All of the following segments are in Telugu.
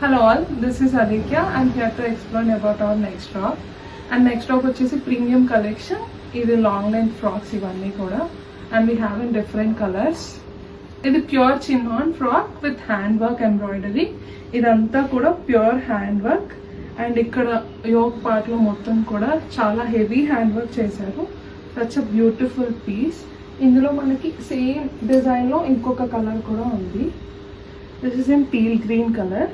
Hello all, this is Aditya. I'm here to explain about our next top. And next top వచ్చేసి premium collection. ఇది long length frocks ఇవన్నీ కూడా. And we have in different colors. ఇది pure chinon frock with hand work embroidery. ఇదంతా కూడా pure hand work. And ఇక్కడ yoke part లో మొత్తం కూడా చాలా heavy hand work చేశారు. Such a beautiful piece. ఇందులో మనకి సేమ్ డిజైన్ లో ఇంకొక కలర్ కూడా ఉంది. This is in teal green color.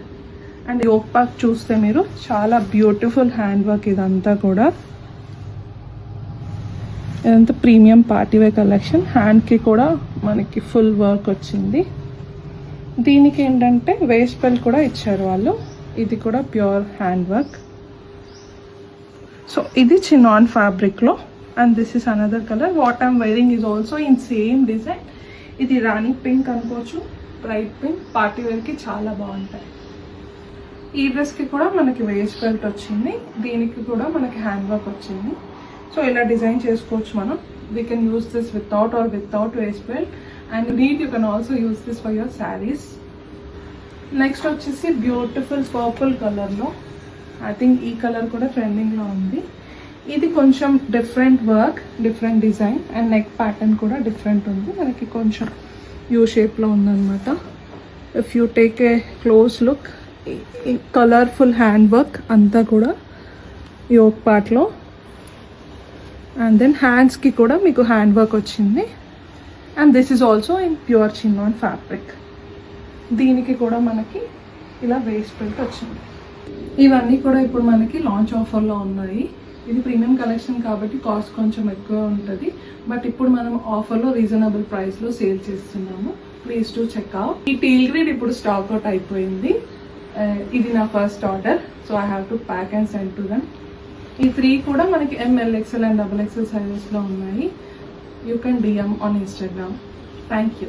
And yoke part చూస్తే మీరు చాలా బ్యూటిఫుల్ హ్యాండ్ వర్క్ ఇదంతా కూడా. ఇదంతా ప్రీమియం పార్టీవేర్ కలెక్షన్. హ్యాండ్కి కూడా మనకి ఫుల్ వర్క్ వచ్చింది. దీనికి ఏంటంటే వేస్ట్ బెల్ట్ కూడా ఇచ్చారు వాళ్ళు. ఇది కూడా ప్యూర్ హ్యాండ్ వర్క్. సో ఇది చినాన్ ఫ్యాబ్రిక్లో. And this is another colour. What I'm wearing is also in same design. ఇది రాణి పింక్ అనుకోవచ్చు, బ్రైట్ పింక్. పార్టీవేర్కి చాలా బాగుంటాయి. ఈ డ్రెస్కి కూడా మనకి వేస్ట్ బెల్ట్ వచ్చింది. దీనికి కూడా మనకి హ్యాండ్ వర్క్ వచ్చింది. సో ఇలా డిజైన్ చేసుకోవచ్చు మనం. We can use this without or without waste belt. And neat you can also use this for your saris. Next వచ్చేసి బ్యూటిఫుల్ పర్పుల్ కలర్లో. ఐ థింక్ ఈ కలర్ కూడా ట్రెండింగ్లో ఉంది. ఇది కొంచెం different work, different design. And neck pattern కూడా డిఫరెంట్ ఉంది. మనకి కొంచెం యూ షేప్లో ఉందన్నమాట. If you take a close look, colourful hand work అంతా కూడా యోక్ పార్ట్లో. అండ్ దెన్ హ్యాండ్స్కి కూడా మీకు హ్యాండ్ వర్క్ వచ్చింది. And this is also in pure chinon fabric. దీనికి కూడా మనకి ఇలా వేస్ట్ బెల్ట్ వచ్చింది. ఇవన్నీ కూడా ఇప్పుడు మనకి లాంచ్ ఆఫర్లో ఉన్నాయి. ఇది ప్రీమియం కలెక్షన్ కాబట్టి కాస్ట్ కొంచెం ఎక్కువ ఉంటుంది. బట్ ఇప్పుడు మనం ఆఫర్లో రీజనబుల్ ప్రైస్లో సేల్ చేస్తున్నాము. Please to check out. ఈ టీల్ గ్రీడ్ ఇప్పుడు స్టాక్ అవుట్ అయిపోయింది. ఇది నా first order. So I have to pack and send to them. ఈ 3 కూడా మనకి ML, XL అండ్ XXL సైజెస్లో ఉన్నాయి. You can DM on Instagram. Thank you.